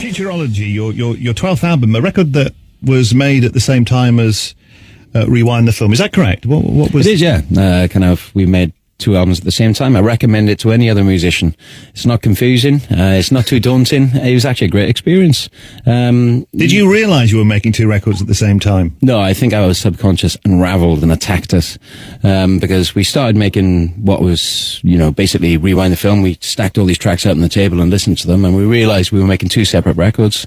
Futurology, your 12th album, a record that was made at the same time as Rewind the Film. Is that correct? What was it? Is, yeah. We made two albums at the same time. I recommend it to any other musician. It's not confusing. It's not too daunting. It was actually a great experience. Did you realise you were making two records at the same time? No, I think I was subconscious, unravelled and attacked us. Because we started making what was, basically Rewind the Film. We stacked all these tracks out on the table and listened to them, and we realised we were making two separate records.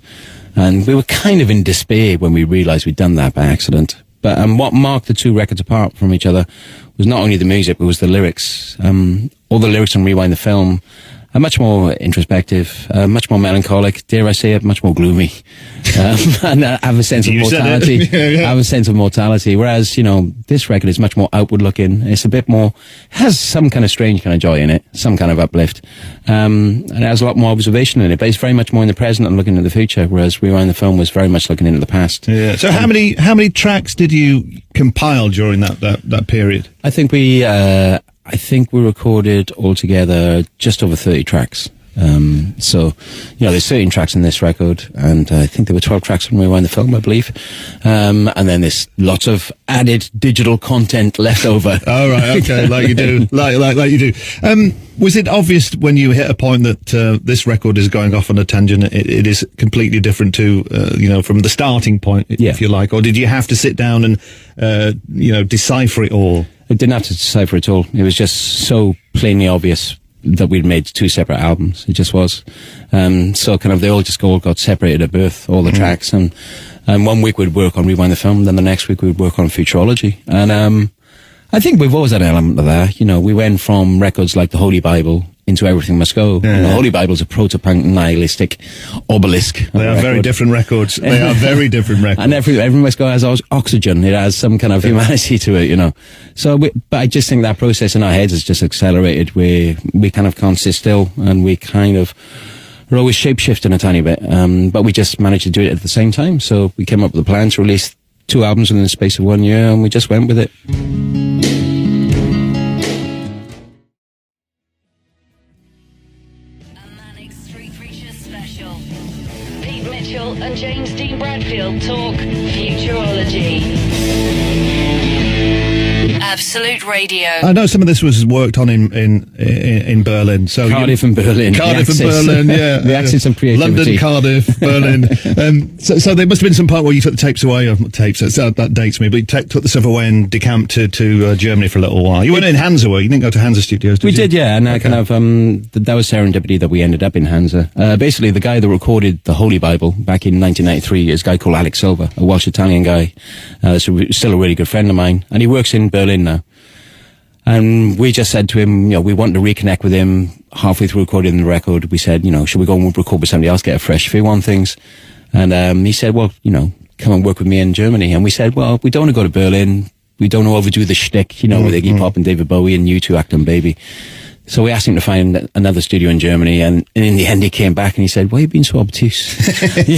And we were kind of in despair when we realised we'd done that by accident. But what marked the two records apart from each other was not only the music, but was the lyrics. All the lyrics on Rewind the Film are much more introspective, much more melancholic, dare I say it, much more gloomy. And have a sense of mortality. Yeah. Have a sense of mortality. Whereas, this record is much more outward looking. It's a bit more, has some kind of strange kind of joy in it, some kind of uplift. And it has a lot more observation in it, but it's very much more in the present and looking into the future, whereas Rewind the Film was very much looking into the past. Yeah. So how many tracks did you compile during that period? I think we recorded altogether just over 30 tracks. So, there's 13 tracks in this record, and I think there were 12 tracks on Rewind the Film, I believe. And then there's lots of added digital content left over. Oh, right, okay, like you do, like you do. Was it obvious when you hit a point that this record is going off on a tangent? It is completely different to, from the starting point, if you like, or did you have to sit down and, decipher it all? I didn't have to decipher it all. It was just so plainly obvious that we'd made two separate albums. It just was. So they all got separated at birth, all the tracks. And 1 week we'd work on Rewind the Film, then the next week we'd work on Futurology. And I think we've always had an element of that. We went from records like The Holy Bible into Everything Must Go. Yeah. The Holy Bible's a proto-punk, nihilistic obelisk. They are very different records. They are very different records. And Everything Must Go has oxygen. It has some kind of humanity to it, So, but I just think that process in our heads has just accelerated, where we kind of can't sit still, and we we're always shape-shifting a tiny bit. But we just managed to do it at the same time. So we came up with a plan to release two albums within the space of 1 year, and we just went with it. And James Dean Bradfield talk Futurology. Absolute Radio. I know some of this was worked on in Berlin. So Cardiff and Berlin. Cardiff and Berlin, yeah. The accents and creativity. London, Cardiff, Berlin. So there must have been some part where you took the tapes away, or tapes, that dates me, but you took the stuff away and decamped to Germany for a little while. You went in Hansa, you didn't go to Hansa Studios, did you? We did, yeah, and that was serendipity that we ended up in Hansa. Basically, the guy that recorded The Holy Bible back in 1993 is a guy called Alex Silva, a Welsh-Italian guy, still a really good friend of mine, and he works in Berlin now. And we just said to him, we want to reconnect with him halfway through recording the record. We said, should we go and record with somebody else, get a fresh view on things? And he said, well, come and work with me in Germany. And we said, well, we don't want to go to Berlin. We don't want to overdo the shtick, with Iggy Pop and David Bowie and U2 acting Baby. So we asked him to find another studio in Germany, and in the end he came back and he said, why are you being so obtuse?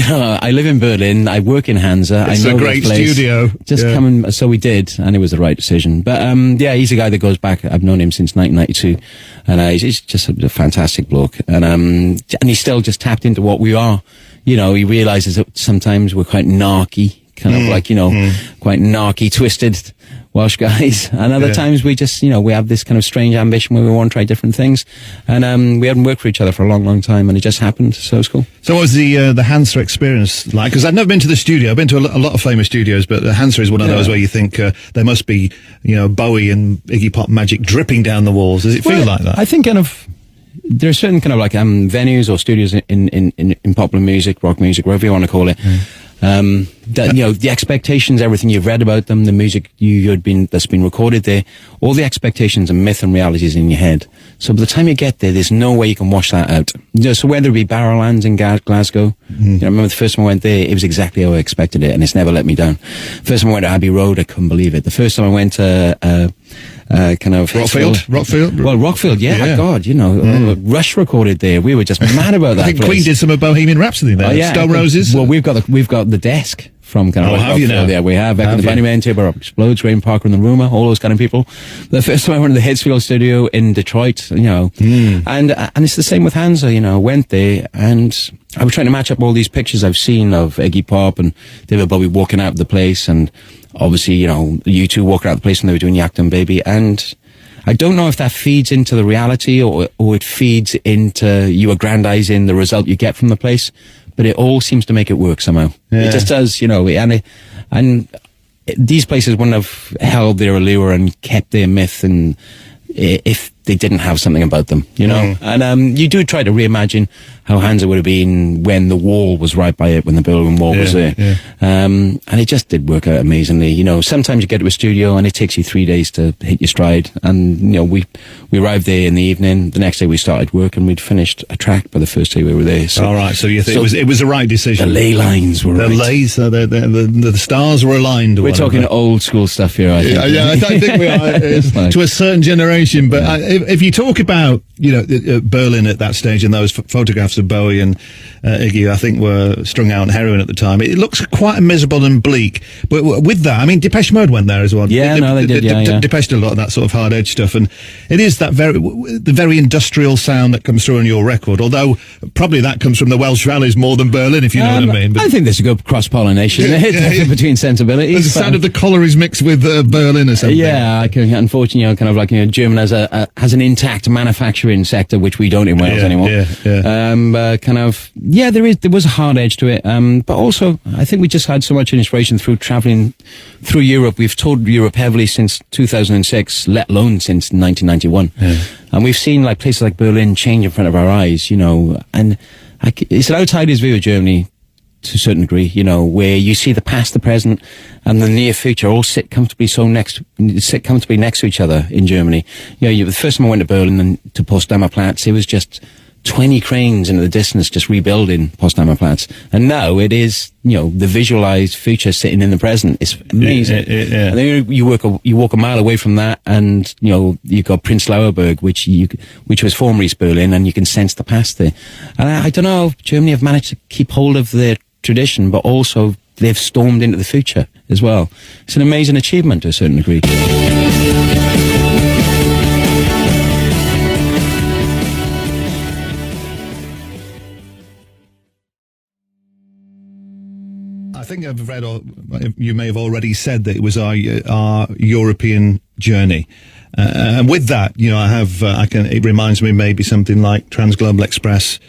I live in Berlin, I work in Hansa, it's I know a great studio. Just come and, so we did, and it was the right decision. But he's a guy that goes back, I've known him since 1992, and he's just a fantastic bloke. And he still just tapped into what we are. He realizes that sometimes we're quite narky, quite narky, twisted Welsh guys, and other times we just, we have this kind of strange ambition where we want to try different things, and we hadn't worked for each other for a long, long time, and it just happened, so it's cool. So what was the Hansa experience like? Because I've never been to the studio. I've been to a lot of famous studios, but Hansa is one of those where you think there must be, Bowie and Iggy Pop magic dripping down the walls. Does it feel like that? I think there are certain kind of venues or studios in popular music, rock music, whatever you want to call it. The expectations, everything you've read about them, the music that's been recorded there, all the expectations and myth and realities in your head. So by the time you get there's no way you can wash that out. So whether it be Barrowlands in Glasgow, I remember the first time I went there, it was exactly how I expected it, and it's never let me down. First time I went to Abbey Road, I couldn't believe it. The first time I went to Rockfield? Well, Rockfield, yeah. God, Rush recorded there. We were just mad about that. I think Queen did some of Bohemian Rhapsody there. Oh, yeah. Stone Roses. Well, we've got the desk from kind of have you now? Yeah, we have. Back in the Bunnyman, Tabor Explodes, Graham Parker and the Rumour, all those kind of people. The first time I went to the Hitsfield studio in Detroit, and it's the same with Hansa, went there, and I was trying to match up all these pictures I've seen of Iggy Pop and David Bowie walking out of the place, and obviously, you know, U2 walking out of the place when they were doing Yakdom Baby, and I don't know if that feeds into the reality or it feeds into you aggrandizing the result you get from the place, but it all seems to make it work somehow. Yeah. It just does, you know, and these places wouldn't have held their allure and kept their myth and if they didn't have something about them, you know. And you do try to reimagine how Hansa would have been when the wall was right by it, when the Berlin Wall was there. Yeah. And it just did work out amazingly. You know, sometimes you get to a studio and it takes you 3 days to hit your stride. And, you know, we arrived there in the evening. The next day we started work and we'd finished a track by the first day we were there. So, all right, so you think it was the right decision. The ley lines were right. The stars were aligned. We're talking old school stuff here, I think. Yeah, I think we are to a certain generation. But if you talk about, you know, Berlin at that stage and those photographs of Bowie and Iggy, I think were strung out on heroin at the time. It looks quite miserable and bleak. But with that, I mean, Depeche Mode went there as well. Yeah, they did. Depeche did a lot of that sort of hard edge stuff, and it is that the very industrial sound that comes through on your record. Although probably that comes from the Welsh valleys more than Berlin, if you know what I mean. But I think there's a good cross pollination between sensibilities. There's the sound of the collieries mixed with Berlin or something. Yeah, unfortunately, you know, kind of like, you know, German has an intact manufacturing sector, which we don't in Wales anymore. There was a hard edge to it, but also I think we just had so much inspiration through travelling through Europe. We've toured Europe heavily since 2006, let alone since 1991, and we've seen like places like Berlin change in front of our eyes, you know, and it's an outsider's view of Germany to a certain degree, you know, where you see the past, the present, and the near future all sit comfortably next to each other in Germany. You know, the first time I went to Berlin and to Potsdamer Platz, it was just 20 cranes into the distance just rebuilding Potsdamer Platz. And now it is, you know, the visualized future sitting in the present. It's amazing. And then you walk a mile away from that and, you know, you've got Prenzlauer Berg, which was formerly East Berlin, and you can sense the past there. And I don't know, Germany have managed to keep hold of their tradition, but also they've stormed into the future as well. It's an amazing achievement to a certain degree. I think I've read, or you may have already said, that it was our European journey. And with that, you know, it reminds me maybe something like Transglobal Express,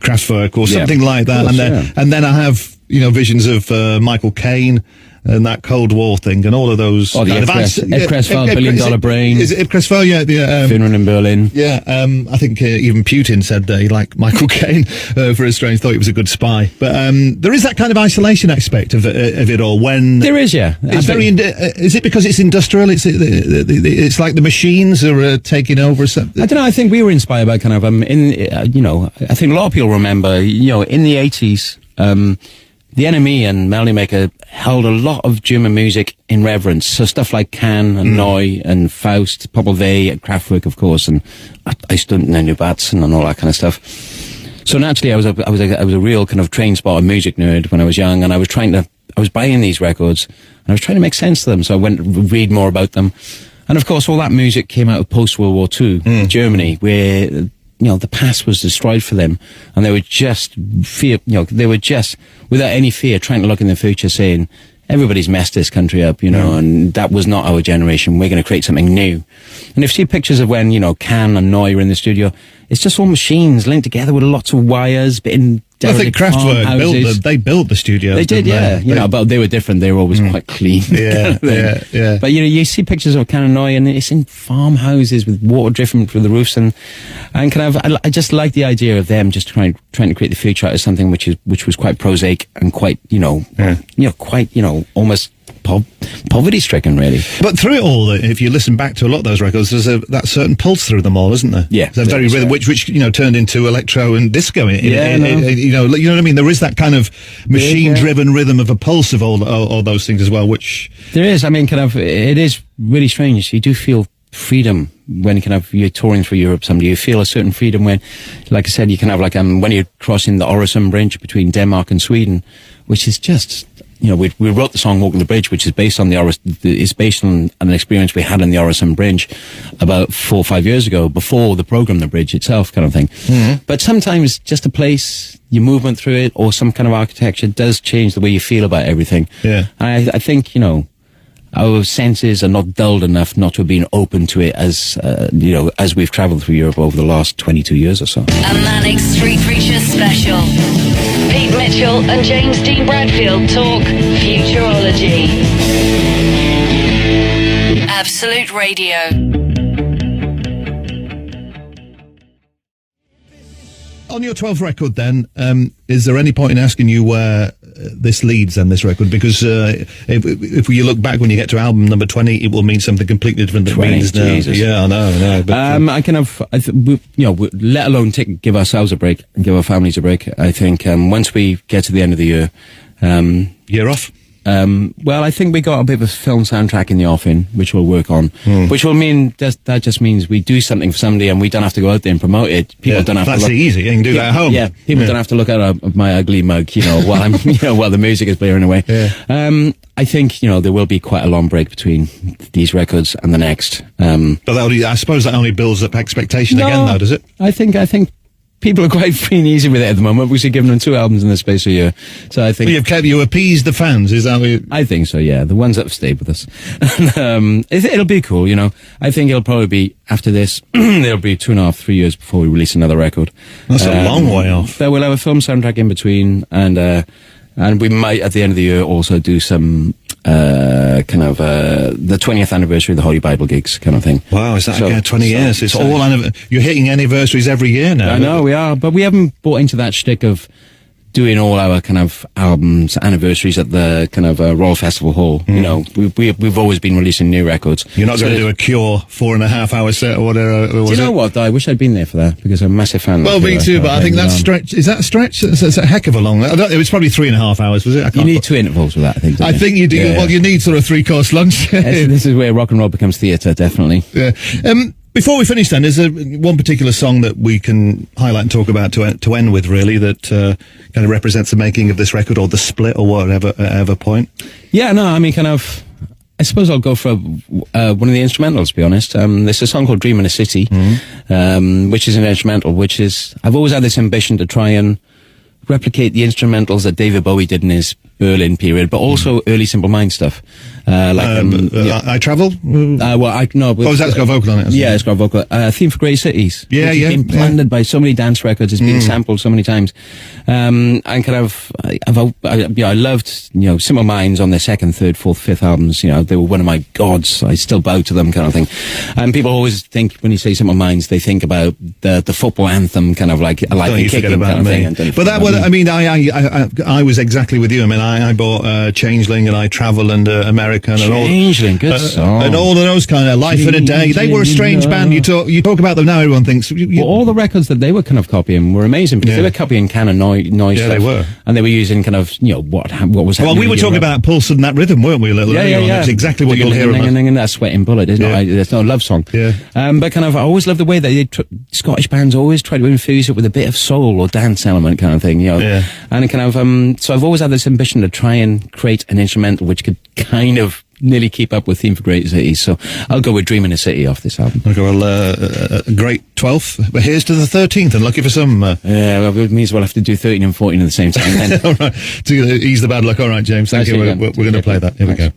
Kraftwerk, or something like that. Course, and then I have, you know, visions of Michael Caine and that Cold War thing and all of those. Oh, the Ed Cressfeld $1 billion brain. Is it Ed Cressfeld? Yeah. Funeral in Berlin. Yeah. I think even Putin said that he liked Michael Caine for a strange, thought he was a good spy. But there is that kind of isolation aspect of it all. When there is, yeah. It's is it because it's industrial? It's like the machines are taking over. I don't know. I think we were inspired by kind of you know, I think a lot of people remember, you know, in the 80s. The NME and Melody Maker held a lot of German music in reverence. So stuff like Can and Neu and Faust, Popelweh, Kraftwerk, of course, and I Stunden and Batzen and all that kind of stuff. So naturally, I was a real kind of train spotter music nerd when I was young, and I was buying these records and I was trying to make sense of them. So I went to read more about them. And of course, all that music came out of post-World War II Germany, where, you know, the past was destroyed for them, and they were just without any fear trying to look in the future, saying, everybody's messed this country up, you know, and that was not our generation. We're going to create something new. And if you see pictures of when, you know, Can and Neu were in the studio, it's just all machines linked together with lots of wires, but in I think Kraftwerk built the studio. They did, yeah. You know, but they were different. They were always quite clean. Yeah. But you know, you see pictures of Can and Neu, and it's in farmhouses with water dripping through the roofs, and kind of, I just like the idea of them just trying to create the future out of something which was quite prosaic and quite, almost poverty-stricken, really. But through it all, if you listen back to a lot of those records, there's that certain pulse through them all, isn't there? Yeah. There's very rhythm, which you know, turned into electro and disco. You know what I mean? There is that kind of machine-driven rhythm of a pulse of all those things as well, which... There is. I mean, kind of, it is really strange. You do feel freedom when kind of you're touring through Europe. You feel a certain freedom when, like I said, you can have like when you're crossing the Øresund Bridge between Denmark and Sweden, which is just we wrote the song "Walking the Bridge," which is based on it's based on an experience we had in the Orison Bridge about 4 or 5 years ago, before the program, the bridge itself, kind of thing. Mm-hmm. But sometimes just a place, your movement through it, or some kind of architecture does change the way you feel about everything. Yeah, and I think our senses are not dulled enough not to have been open to it as we've travelled through Europe over the last 22 years or so. A Manic Street Preachers special. Pete Mitchell and James Dean Bradfield talk futurology. Absolute Radio. On your 12th record, then, is there any point in asking you where this leads, then, this record? Because if you look back when you get to album number 20, it will mean something completely different than it means now. Jesus. Yeah, I know. But, let alone give ourselves a break and give our families a break. I think once we get to the end of the year, year off. Well, I think we got a bit of a film soundtrack in the offing, which we'll work on, which will mean that just means we do something for somebody and we don't have to go out there and promote it. People don't have to look. That's easy. You can do that at home. Yeah, people don't have to look at my ugly mug, while I'm, while the music is blaring away. Yeah. I think, there will be quite a long break between these records and the next. But I suppose that only builds up expectation again, though, does it? I think people are quite free and easy with it at the moment. We've given them 2 albums in the space of a year. So I think... You appeased the fans, is that what you... I think so, yeah. The ones that have stayed with us. It'll be cool, I think it'll probably be, after this, it'll be 2.5, 3 years before we release another record. That's a long way off. But we'll have a film soundtrack in between, and we might, at the end of the year, also do some... the 20th anniversary of the Holy Bible gigs kind of thing. Wow, is that again 20 years? It's all you're hitting anniversaries every year now. I know we are, but we haven't bought into that shtick of doing all our kind of albums, anniversaries at the kind of Royal Festival Hall. We've always been releasing new records. You're not going to do a Cure 4.5 hour set or whatever. Do you know what, though? I wish I'd been there for that, because I'm a massive fan. Well, me too, but I think that's stretch. Is that a stretch? It's a heck of a long. It was probably 3.5 hours, was it? You need 2 intervals with that, I think. I think you do. Yeah. Well, you need sort of 3-course lunch. This is where rock and roll becomes theatre, definitely. Yeah. Before we finish, then, is there one particular song that we can highlight and talk about to end with, really, that kind of represents the making of this record, or the split, or whatever point? Yeah, no, I mean, I suppose I'll go for one of the instrumentals, to be honest. There's a song called Dream in a City, which is an instrumental, I've always had this ambition to try and replicate the instrumentals that David Bowie did in his Berlin period, but also early Simple Minds stuff. I Travel? That's got a vocal on it. Yeah, it's got a vocal. Theme for Great Cities. Yeah, It's been plundered by so many dance records. It's been sampled so many times. And I loved, Simple Minds on their 2nd, 3rd, 4th, 5th albums. They were one of my gods. I still bow to them, kind of thing. And people always think, when you say Simple Minds, they think about the football anthem, kind of like kicking kind of thing. But that was, I was exactly with you. I mean, I bought Changeling, and I Travel, and American, and all. Changeling, good song. And all of those kind of Life in a Day. They were a strange band. You talk about them now, everyone thinks. All the records that they were kind of copying were amazing, because they were copying kind of noise stuff. They were. And they were using kind of, what was happening. Well, we were talking about Pulse and that rhythm, weren't we? Yeah. That's exactly what you'll hear about. That Sweating Bullet, isn't it? It's not a love song. Yeah. But kind of, I always love the way that Scottish bands always try to infuse it with a bit of soul or dance element kind of thing, Yeah. And it kind of, so I've always had this ambition to try and create an instrumental which could kind of nearly keep up with Theme for Great Cities. So I'll go with Dream in a City off this album. Okay, well, a great 12th. But here's to the 13th, and lucky for some. Yeah, well, it means we'll have to do 13 and 14 at the same time then. All right, to ease the bad luck. All right, James, thank you. We're going to play that. Here we go.